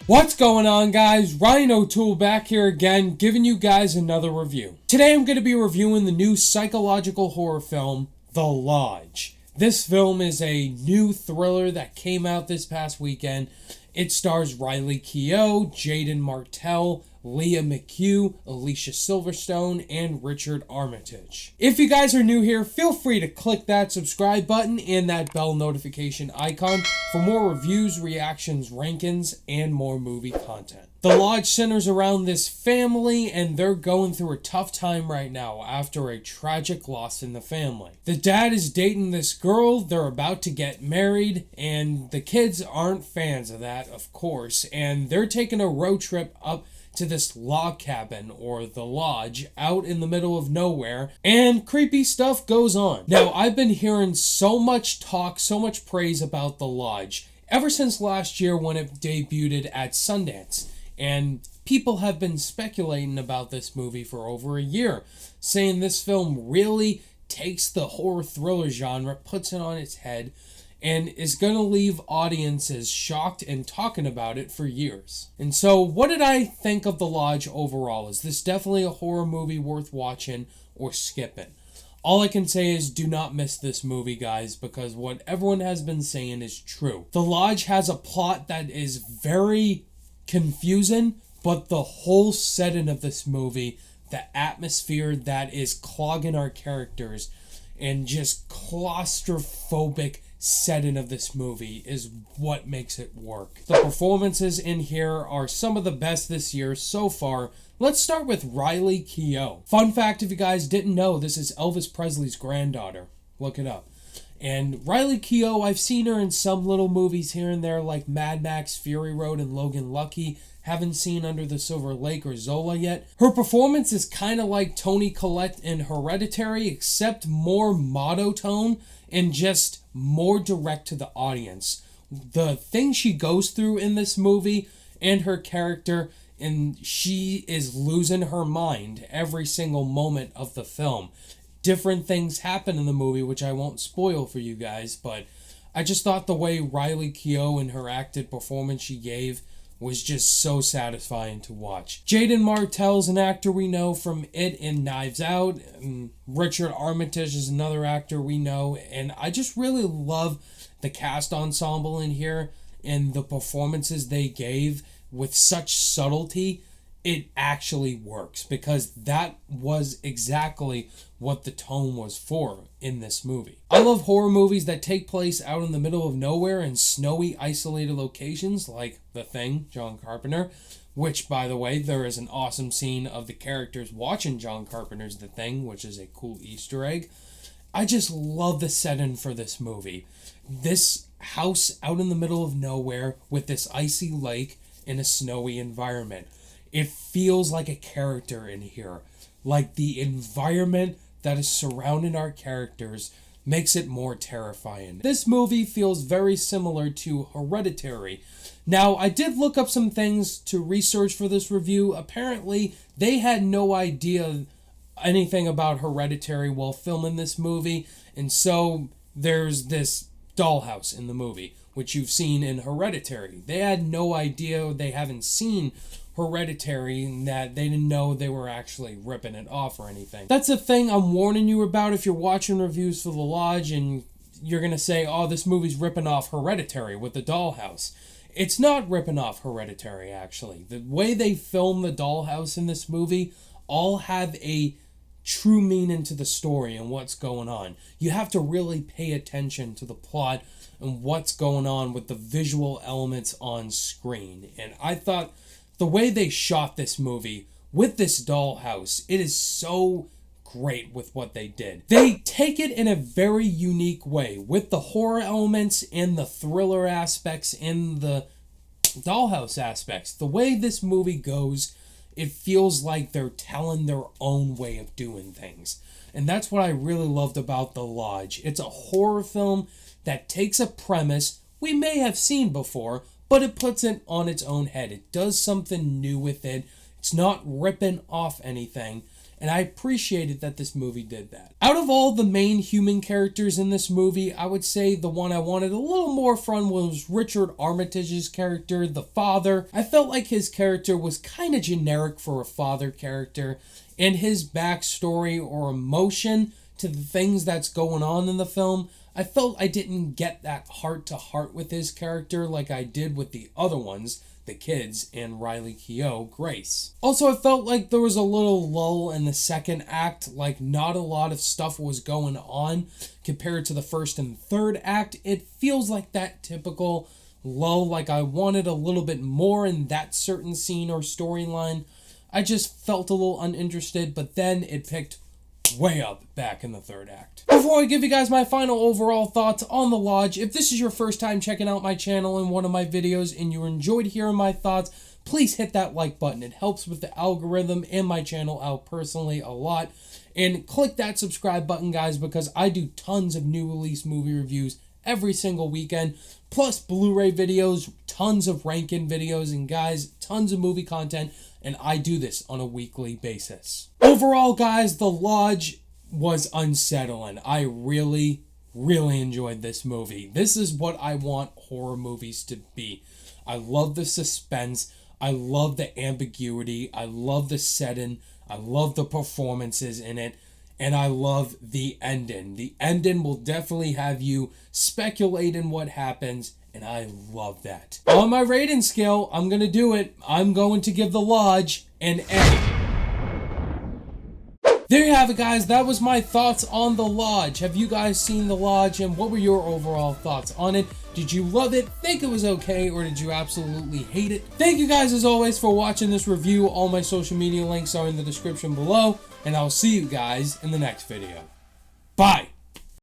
What's going on, guys? Ryan O'Toole back here again, giving you guys another review. Today I'm going to be reviewing the new psychological horror film, The Lodge. This film is a new thriller that came out this past weekend. It stars Riley Keough, Jaden Martell, Leah McHugh, Alicia Silverstone, and Richard Armitage. If you guys are new here, feel free to click that subscribe button and that bell notification icon for more reviews, reactions, rankings, and more movie content. The Lodge centers around this family, and they're going through a tough time right now after a tragic loss in the family. The dad is dating this girl, they're about to get married, and the kids aren't fans of that, of course, and they're taking a road trip up to this log cabin, or the lodge, out in the middle of nowhere, and creepy stuff goes on. Now, I've been hearing so much talk, so much praise about the Lodge ever since last year when it debuted at Sundance, and people have been speculating about this movie for over a year, saying this film really takes the horror thriller genre, puts it on its head, and is going to leave audiences shocked and talking about it for years. And so, what did I think of The Lodge overall? Is this definitely a horror movie worth watching or skipping? All I can say is do not miss this movie, guys, because what everyone has been saying is true. The Lodge has a plot that is very confusing, but the whole setting of this movie, the atmosphere that is clogging our characters, and just claustrophobic setting of this movie is what makes it work. The performances in here are some of the best this year so far. Let's start with Riley Keough. Fun fact, if you guys didn't know, this is Elvis Presley's granddaughter. Look it up. And Riley Keough, I've seen her in some little movies here and there like Mad Max, Fury Road, and Logan Lucky. Haven't seen Under the Silver Lake or Zola yet. Her performance is kind of like Toni Collette in Hereditary, except more monotone and just more direct to the audience. The thing she goes through in this movie and her character, and she is losing her mind every single moment of the film. Different things happen in the movie, which I won't spoil for you guys, but I just thought the way Riley Keough and her acted performance she gave was just so satisfying to watch. Jaden Martell's an actor we know from It and Knives Out. And Richard Armitage is another actor we know. And I just really love the cast ensemble in here and the performances they gave with such subtlety. It actually works because that was exactly what the tone was for in this movie. I love horror movies that take place out in the middle of nowhere in snowy, isolated locations like The Thing, John Carpenter, which, by the way, there is an awesome scene of the characters watching John Carpenter's The Thing, which is a cool Easter egg. I just love the setting for this movie. This house out in the middle of nowhere with this icy lake in a snowy environment. It feels like a character in here. Like the environment that is surrounding our characters makes it more terrifying. This movie feels very similar to Hereditary. Now, I did look up some things to research for this review. Apparently, they had no idea anything about Hereditary while filming this movie. And so, there's this dollhouse in the movie, which you've seen in Hereditary. They had no idea, they haven't seen Hereditary, and that they didn't know they were actually ripping it off or anything. That's the thing I'm warning you about if you're watching reviews for The Lodge and you're going to say, oh, this movie's ripping off Hereditary with the dollhouse. It's not ripping off Hereditary, actually. The way they film the dollhouse in this movie all have a true meaning to the story and what's going on. You have to really pay attention to the plot and what's going on with the visual elements on screen. And I thought the way they shot this movie with this dollhouse, it is so great with what they did. They take it in a very unique way with the horror elements and the thriller aspects and the dollhouse aspects. The way this movie goes, it feels like they're telling their own way of doing things. And that's what I really loved about The Lodge. It's a horror film that takes a premise we may have seen before, but it puts it on its own head. It does something new with it. It's not ripping off anything. and I appreciated that this movie did that. Out of all the main human characters in this movie, I would say the one I wanted a little more from was Richard Armitage's character, the father. I felt like his character was kind of generic for a father character, and his backstory or emotion to the things that's going on in the film, I felt I didn't get that heart-to-heart with his character like I did with the other ones, the kids, and Riley Keough, Grace. Also, I felt like there was a little lull in the second act, like not a lot of stuff was going on compared to the first and third act. It feels like that typical lull, like I wanted a little bit more in that certain scene or storyline. I just felt a little uninterested, but then it picked way up back in the third act. Before I give you guys my final overall thoughts on The Lodge, if this is your first time checking out my channel and one of my videos and you enjoyed hearing my thoughts, please hit that like button. It helps with the algorithm and my channel out personally a lot. And click that subscribe button, guys, because I do tons of new release movie reviews every single weekend, plus Blu-ray videos, tons of ranking videos, and guys, tons of movie content, and I do this on a weekly basis. Overall, guys, The Lodge was unsettling. I really enjoyed this movie. This is what I want horror movies to be. I love the suspense. I love the ambiguity. I love the setting. I love the performances in it. And I love the ending. The ending will definitely have you speculating what happens, and I love that. On my rating scale, I'm going to do it. I'm going to give The Lodge an A. There you have it, guys. That was my thoughts on The Lodge. Have you guys seen The Lodge, and what were your overall thoughts on it? Did you love it, think it was okay, or did you absolutely hate it? Thank you guys, as always, for watching this review. All my social media links are in the description below, and I'll see you guys in the next video. Bye!